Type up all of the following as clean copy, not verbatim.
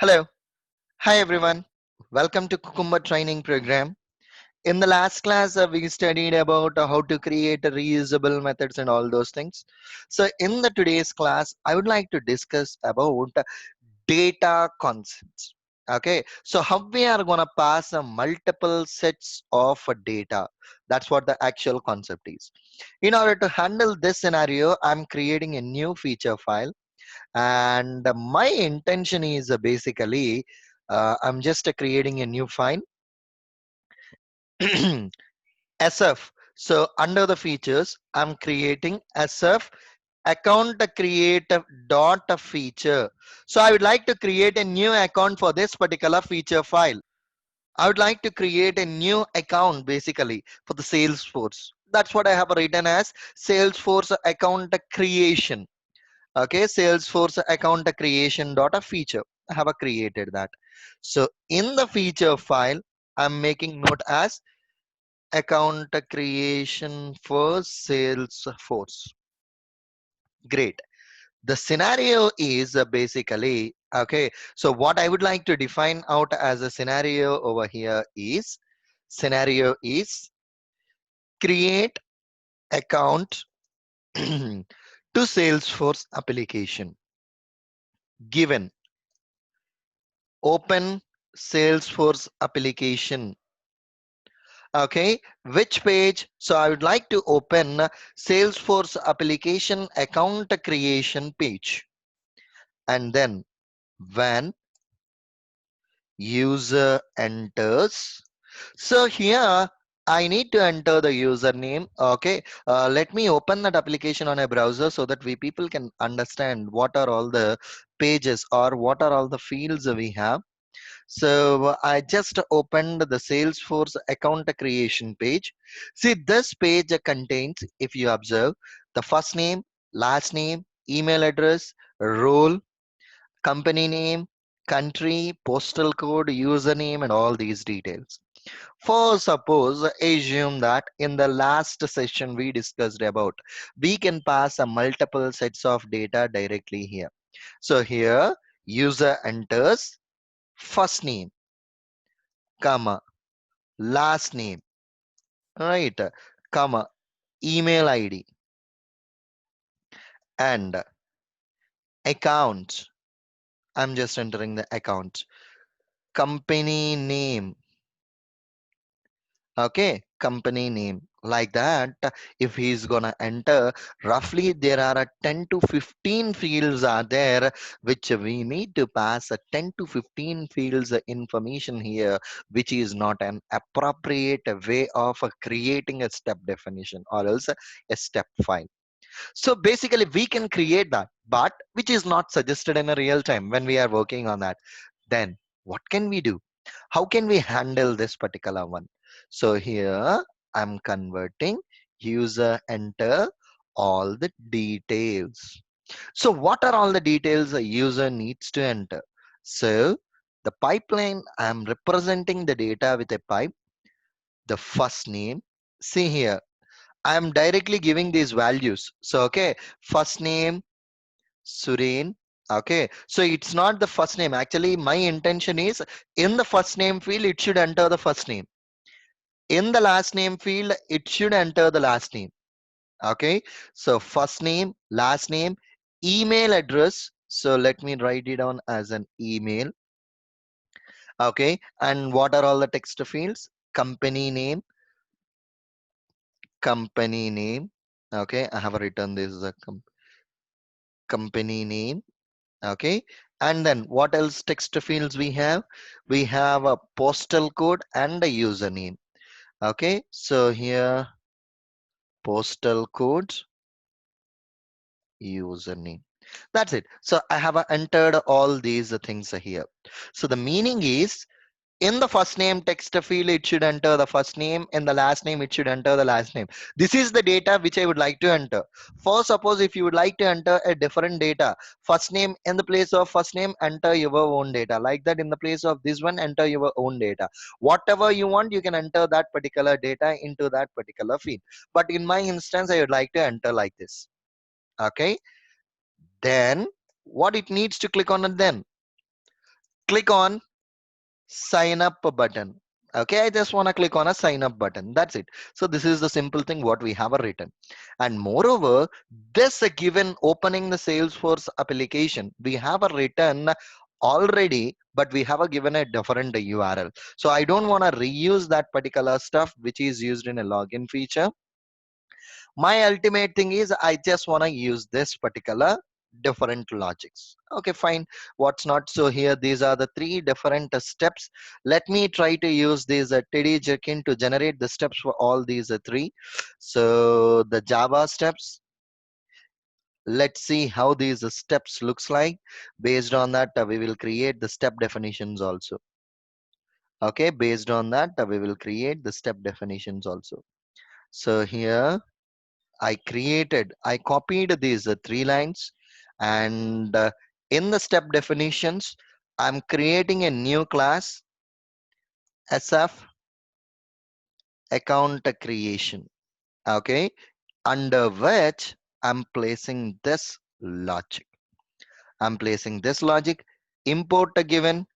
Hello. Hi everyone. Welcome to Cucumber Training Program. In the last class, we studied about how to create reusable methods and all those things. So in the today's class, I would like to discuss about data concepts. Okay, so how we are gonna pass multiple sets of data. That's what the actual concept is. In order to handle this scenario, I'm creating a new feature file, and my intention is basically I'm just creating a new file SF. So under the features, I'm creating SF account creative dot feature. So I would like to create a new account for this particular feature file. I would like to create a new account basically for the Salesforce. That's what I have written as Salesforce account creation. Okay, Salesforce account creation dot a feature. I have created that. So in the feature file, I'm making note as account creation for Salesforce. Great. The scenario is basically okay. So what I would like to define out as a scenario over here is create account to Salesforce application. Given open Salesforce application. Okay, which page? So I would like to open Salesforce application account creation page, and then when user enters, so here I need to enter the username. Okay, let me open that application on a browser so that we people can understand what are all the pages or what are all the fields we have. So I just opened the Salesforce account creation page. See, this page contains, if you observe, the first name, last name, email address, role, company name, country, postal code, username, and all these details. For suppose, assume that in the last session we discussed about, we can pass a multiple sets of data directly here. So here, user enters first name, comma, last name, right, comma, email ID, and account. I'm just entering the account, company name. Okay, company name, like that. If he's gonna enter, roughly there are a 10 to 15 fields are there, which we need to pass a 10 to 15 fields information here, which is not an appropriate way of creating a step definition or else a step file. So basically we can create that, but which is not suggested in a real time when we are working on that. Then what can we do? How can we handle this particular one? So here I'm converting user enter all the details. So what are all the details a user needs to enter? So the pipeline, I'm representing the data with a pipe, the first name. See here, I'm directly giving these values. So, okay, first name, Suren. Okay, so it's not the first name. Actually, my intention is in the first name field, it should enter the first name. In the last name field, it should enter the last name. Okay, so first name, last name, email address. So let me write it down as an email. Okay, and what are all the text fields? Company name, company name. Okay, I have written this as a company name. Okay, and then what else text fields we have? We have a postal code and a username. Okay, so here postal code, username. That's it. So I have entered all these things here. So the meaning is, in the first name text field, it should enter the first name. In the last name, it should enter the last name. This is the data which I would like to enter. For suppose if you would like to enter a different data, first name, in the place of first name, enter your own data. Like that, in the place of this one, enter your own data. Whatever you want, you can enter that particular data into that particular field. But in my instance, I would like to enter like this. Okay. Then what it needs to click on it then? click on sign up button. Okay, I just want to click on a sign up button. That's it. So this is the simple thing what we have written. And moreover, this given opening the Salesforce application, we have a written already, but we have a given a different URL. So I don't want to reuse that particular stuff which is used in a login feature. My ultimate thing is I just want to use this particular different logics. Okay, fine. What's not? So here these are the three different steps. Let me try to use this Teddy Jekin to generate the steps for all these three. So the Java steps, let's see how these steps looks like. Based on that, we will create the step definitions also. Okay, based on that, we will create the step definitions also. So here I copied these three lines, and in the step definitions, I'm creating a new class, SF account creation. Okay, under which I'm placing this logic. I'm placing this logic, import a given,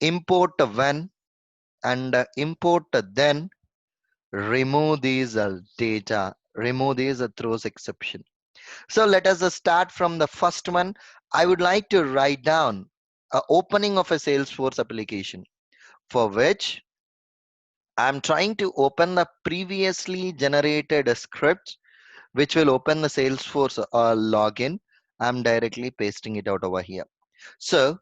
import a when, and import a then, remove these data, remove these throws exception. So let us start from the first one. I would like to write down a opening of a Salesforce application for which I'm trying to open the previously generated script which will open the Salesforce login. I'm directly pasting it out over here. So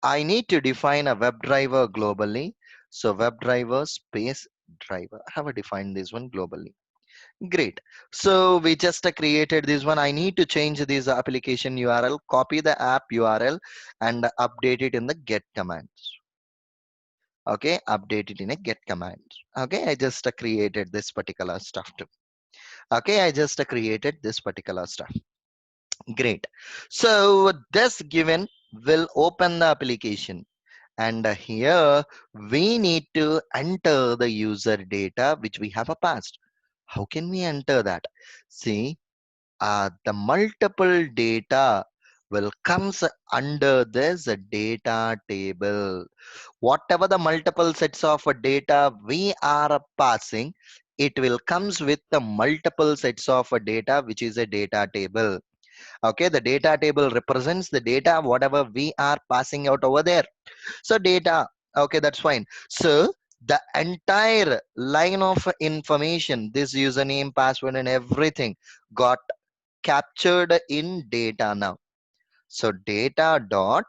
I need to define a WebDriver globally. So WebDriver space driver. I have defined this one globally. Great. So we just created this one. I need to change this application URL, copy the app URL and update it in the get commands. Okay, update it in a get command. Okay, I just created this particular stuff too. Okay, I just created this particular stuff. Great. So this given will open the application. And here we need to enter the user data which we have passed. How can we enter that? See, the multiple data will comes under this data table. Whatever the multiple sets of data we are passing, it will comes with the multiple sets of data which is a data table. Okay, the data table represents the data whatever we are passing out over there. So data, okay, that's fine. So the entire line of information, this username, password and everything got captured in data now. So data dot.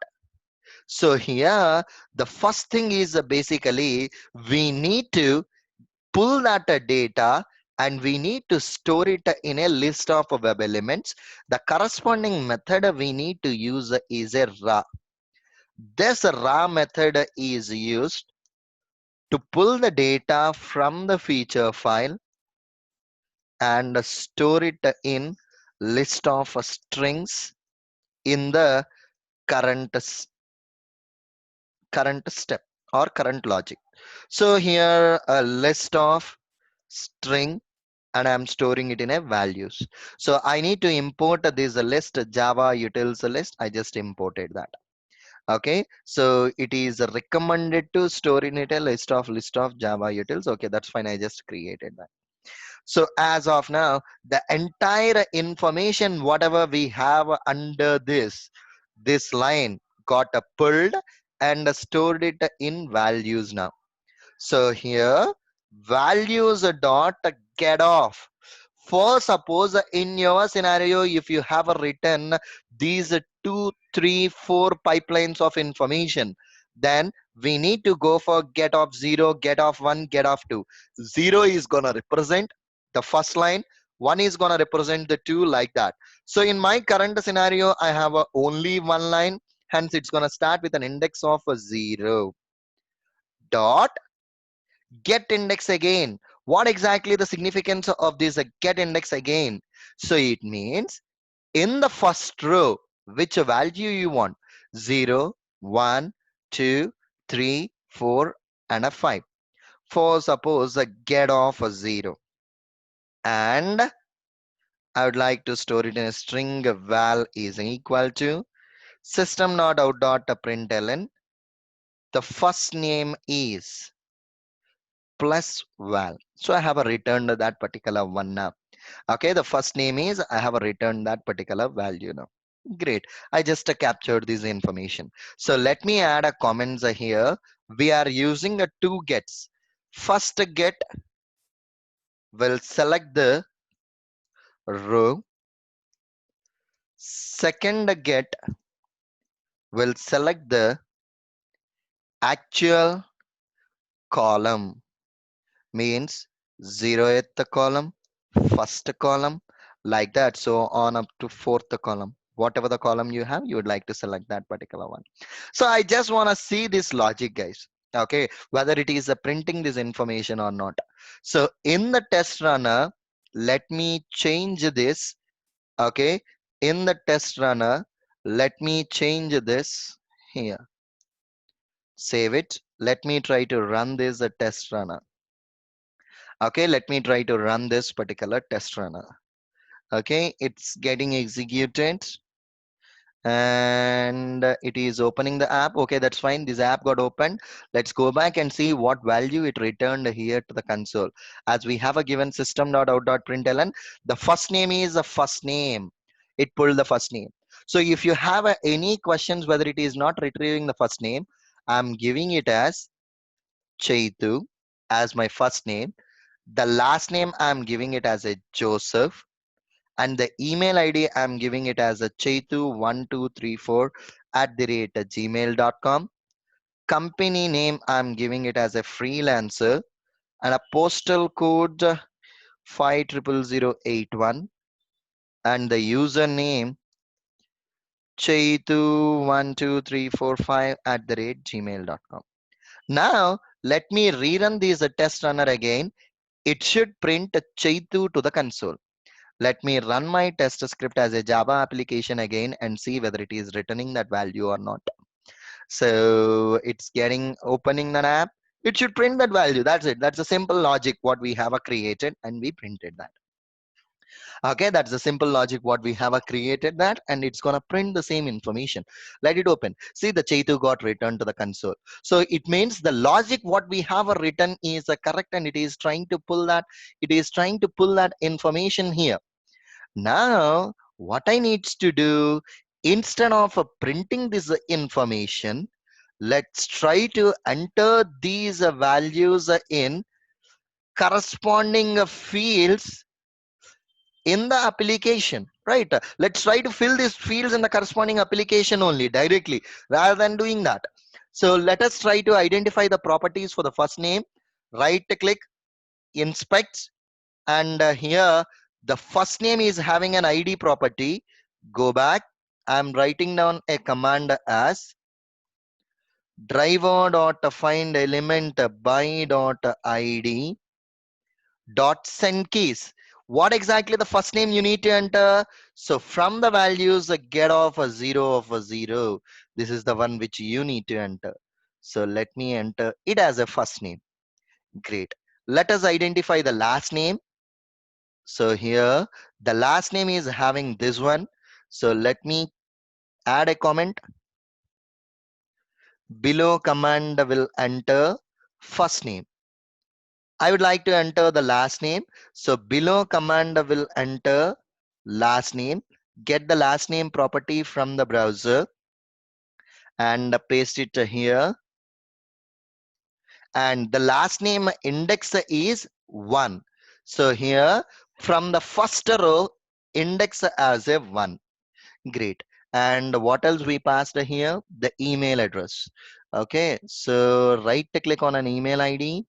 So here the first thing is basically we need to pull that data and we need to store it in a list of web elements. The corresponding method we need to use is a raw. This raw method is used to pull the data from the feature file and store it in list of strings in the current current step or current logic. So here a list of string and I'm storing it in a values. So I need to import this list Java utils list. I just imported that. Okay, so it is recommended to store in it a list of Java utils. Okay, that's fine. I just created that. So as of now, the entire information whatever we have under this line got pulled and stored it in values now. So here values dot get off. For suppose in your scenario, if you have written these 2, 3, 4 pipelines of information, then we need to go for get off 0, get off 1, get off 2. 0 is gonna represent the first line, 1 is gonna represent the 2, like that. So in my current scenario, I have only one line, hence it's gonna start with an index of 0 dot get index again. What exactly the significance of this get index again? So it means in the first row, which value you want? 0, 1, 2, 3, 4, and a 5. For suppose a get off a 0. And I would like to store it in a string val is equal to system not out dot println the first name is plus val. So I have a returned that particular one now. Okay, the first name is, I have a returned that particular value now. Great. I just captured this information. So let me add a comments here. We are using a two gets. First get will select the row. Second get will select the actual column. Means 0th column, first column, like that. So on up to fourth column. Whatever the column you have, you would like to select that particular one. So I just want to see this logic, guys. Okay, whether it is printing this information or not. So in the test runner, let me change this. Okay, in the test runner, let me change this here. Save it. Let me try to run this test runner. Okay, let me try to run this particular test runner. Okay, it's getting executed and it is opening the app. Okay, that's fine. This app got opened. Let's go back and see what value it returned here to the console. As we have a given system.out.println, the first name is the first name. It pulled the first name. So if you have any questions whether it is not retrieving the first name, I'm giving it as Chaitu as my first name. The last name I'm giving it as a Joseph, and the email ID I'm giving it as a chaitu1234 at the rate gmail.com. Company name I'm giving it as a freelancer, and a postal code 500081, and the username chaitu12345 at the rate gmail.com. Now let me rerun this test runner again. It should print Chaitu to the console. Let me run my test script as a Java application again and see whether it is returning that value or not. So it's getting opening an app. It should print that value. That's it. That's a simple logic what we have created and we printed that. Okay, that's the simple logic what we have created that, and it's gonna print the same information. Let it open. See, the Chaitu got returned to the console. So it means the logic what we have written is correct, and it is trying to pull that. It is trying to pull that information here. Now, what I needs to do, instead of printing this information, let's try to enter these values in corresponding fields in the application, right? Let's try to fill these fields in the corresponding application only directly rather than doing that. So let us try to identify the properties for the first name. Right click, inspect, and here the first name is having an ID property. Go back. I'm writing down a command as driver dot find element by dot id dot send keys. What exactly the first name you need to enter? So from the values get off a 0 of a 0. This is the one which you need to enter. So let me enter it as a first name. Great. Let us identify the last name. So here the last name is having this one. So let me add a comment. Below command will enter first name. I would like to enter the last name. So below command will enter last name. Get the last name property from the browser and paste it here. And the last name index is 1. So here from the first row, index as a 1. Great. And what else we passed here? The email address. Okay, so right click on an email ID,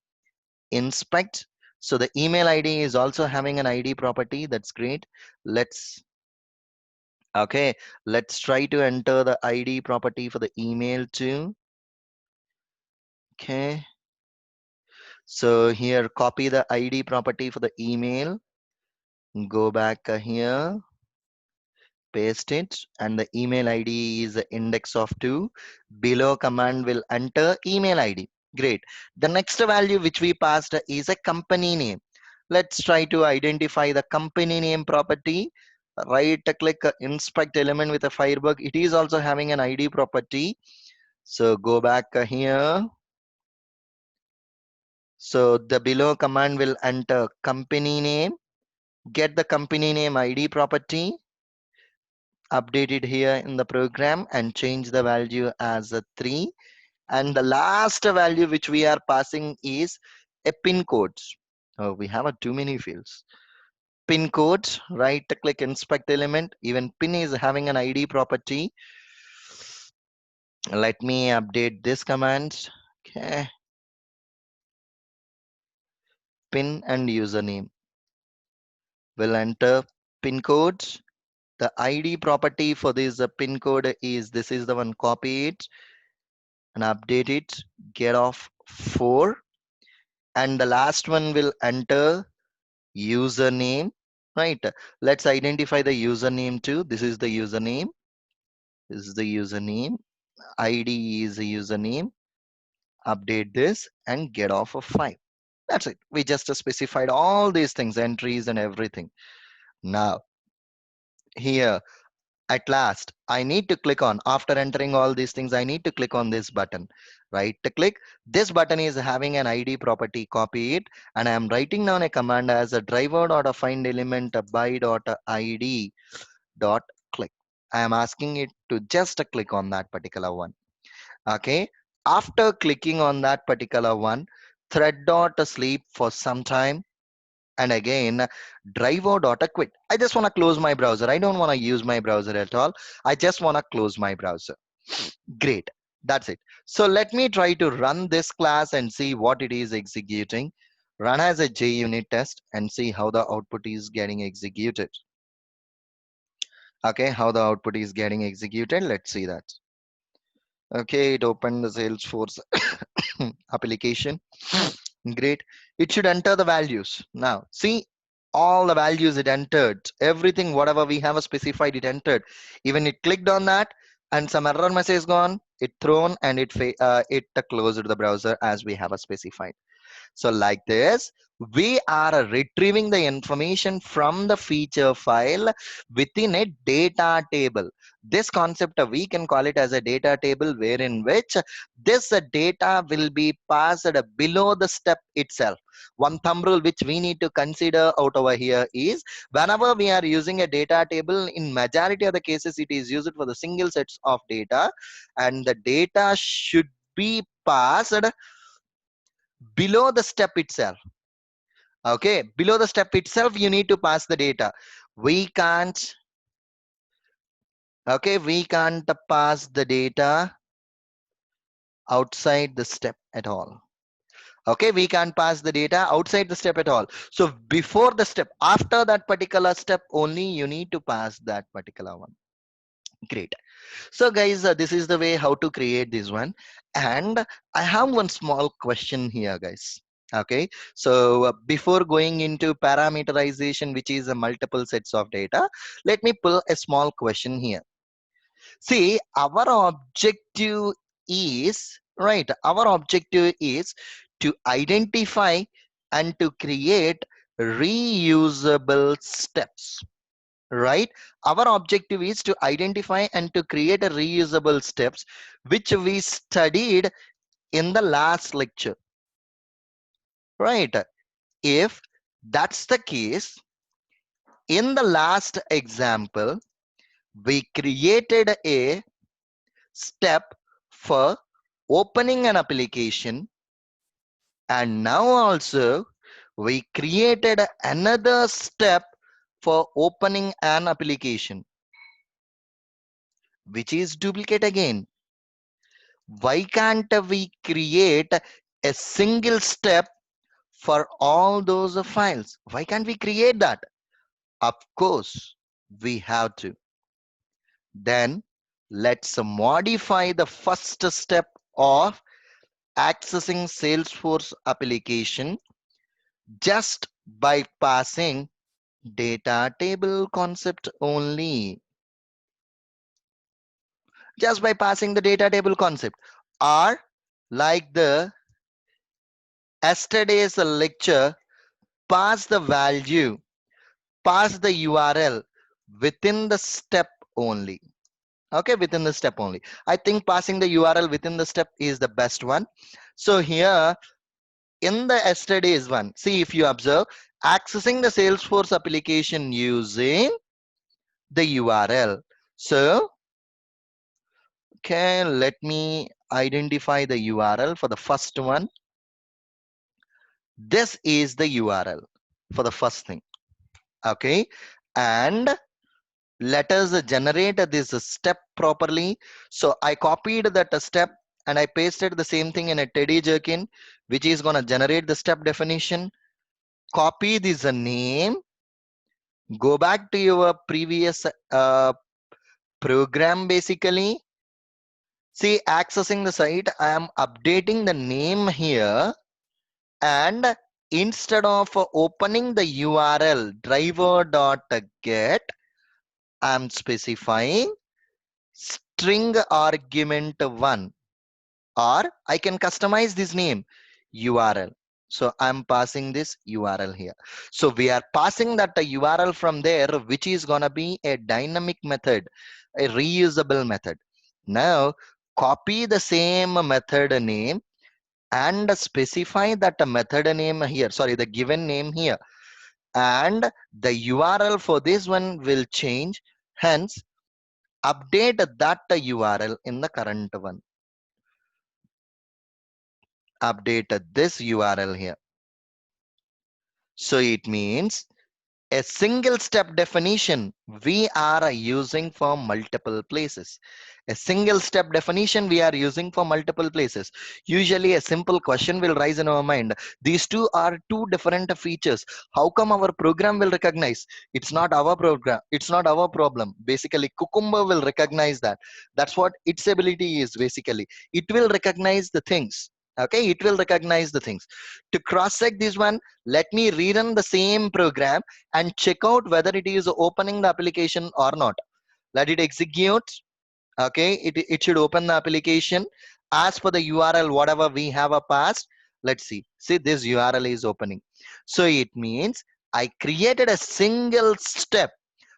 inspect. So the email ID is also having an ID property. That's great. Let's okay, let's try to enter the ID property for the email too. Okay, so here copy the ID property for the email. Go back here, paste it, and the email ID is index of 2. Below command will enter email ID. Great. The next value which we passed is a company name. Let's try to identify the company name property. Right click, inspect element with a Firebug. It is also having an ID property. So go back here. So the below command will enter company name, get the company name ID property, update it here in the program and change the value as a 3. And the last value which we are passing is a pin codes. Oh, we have too many fields. Pin codes, right click inspect element. Even pin is having an ID property. Let me update this command. Okay, pin and username will enter pin codes. The ID property for this pin code is this is the one. Copy it and update it. Get off 4. And the last one will enter username, right? Let's identify the username too. This is the username. This is the username. ID is the username. Update this and get off of 5. That's it. We just specified all these things, entries and everything. Now here at last I need to click on, after entering all these things, I need to click on this button. Right to click. This button is having an ID property. Copy it, and I am writing down a command as a driver dot find element by dot ID dot click. I am asking it to just click on that particular one. Okay, after clicking on that particular one, thread dot sleep for some time, and again driver dot quit. I just want to close my browser. I don't want to use my browser at all. I just want to close my browser. Great, that's it. So let me try to run this class and see what it is executing. Run as a JUnit test and see how the output is getting executed. Okay, how the output is getting executed, let's see that. Okay, it opened the Salesforce application. Great. It should enter the values. Now, see all the values it entered. Everything, whatever we have specified, it entered. Even it clicked on that and some error message gone, it thrown and it closed the browser as we have specified. So like this, we are retrieving the information from the feature file within a data table. This concept, we can call it as a data table, wherein which this data will be passed below the step itself. One thumb rule which we need to consider out over here is, whenever we are using a data table, in majority of the cases it is used for the single sets of data, and the data should be passed below the step itself. Okay, below the step itself you need to pass the data. We can't, okay, we can't pass the data outside the step at all. Okay, we can't pass the data outside the step at all. So before the step, after that particular step only, you need to pass that particular one. Great. So guys, this is the way how to create this one. And I have one small question here, guys. Okay, so before going into parameterization, which is a multiple sets of data, let me pull a small question here. See, our objective is, right, our objective is to identify and to create reusable steps. Right, our objective is to identify and to create a reusable steps, which we studied in the last lecture. Right, if that's the case, in the last example we created a step for opening an application, and now also we created another step for opening an application, which is duplicate again. Why can't we create a single step for all those files? Why can't we create that? Of course, we have to. Then let's modify the first step of accessing Salesforce application just by passing data table concept only. Just by passing the data table concept, or like the yesterday's lecture, pass the value, pass the URL within the step only. Okay, within the step only. I think passing the URL within the step is the best one. So here in the yesterday's one, see if you observe, accessing the Salesforce application using the URL. So, okay, let me identify the URL for the first one. This is the URL for the first thing. Okay, and let us generate this step properly. So I copied that step and I pasted the same thing in a Teddy Jerkin, which is going to generate the step definition. Copy this name, go back to your previous program basically. See, accessing the site, I am updating the name here, and instead of opening the URL driver.get, I'm specifying string argument 1, or I can customize this name URL. So I'm passing this URL here. So we are passing that URL from there, which is gonna be a dynamic method, a reusable method. Now copy the same method name and specify that method name here, sorry, the given name here, and the URL for this one will change. Hence update that URL in the current one. Update this URL here. So it means a single step definition we are using for multiple places. A single step definition we are using for multiple places. Usually a simple question will rise in our mind. These two are two different features. How come our program will recognize? It's not our program. It's not our problem. Basically, Cucumber will recognize that. That's what its ability is basically. It will recognize the things. Okay, it will recognize the things. To cross check this one, let me rerun the same program and check out whether it is opening the application or not. Let it execute. Okay, it should open the application as per the URL whatever we have a passed. Let's see this URL is opening. So it means I created a single step.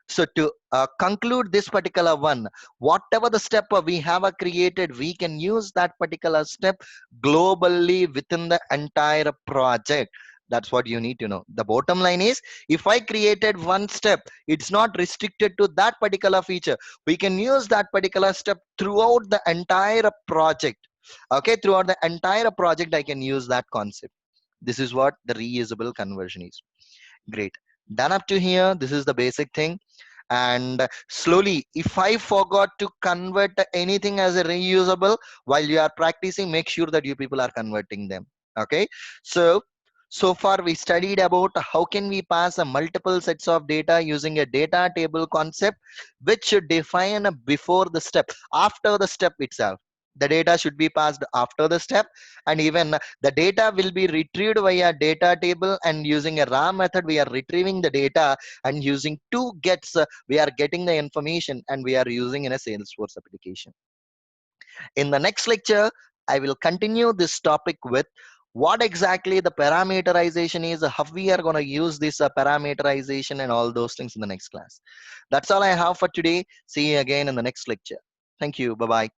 So to conclude this particular one, whatever the step we have created, we can use that particular step globally within the entire project. That's what you need to know. The bottom line is, if I created one step, it's not restricted to that particular feature. We can use that particular step throughout the entire project. Okay, throughout the entire project, I can use that concept. This is what the reusable conversion is. Great. Done up to here. This is the basic thing. And slowly, if I forgot to convert anything as a reusable while you are practicing, make sure that you people are converting them. Okay. So far we studied about how can we pass a multiple sets of data using a data table concept, which should define before the step, after the step itself. The data should be passed after the step, and even the data will be retrieved via data table, and using a raw method we are retrieving the data, and using two gets we are getting the information, and we are using in a Salesforce application. In the next lecture, I will continue this topic with what exactly the parameterization is, how we are going to use this parameterization and all those things in the next class. That's all I have for today. See you again in the next lecture. Thank you. Bye bye.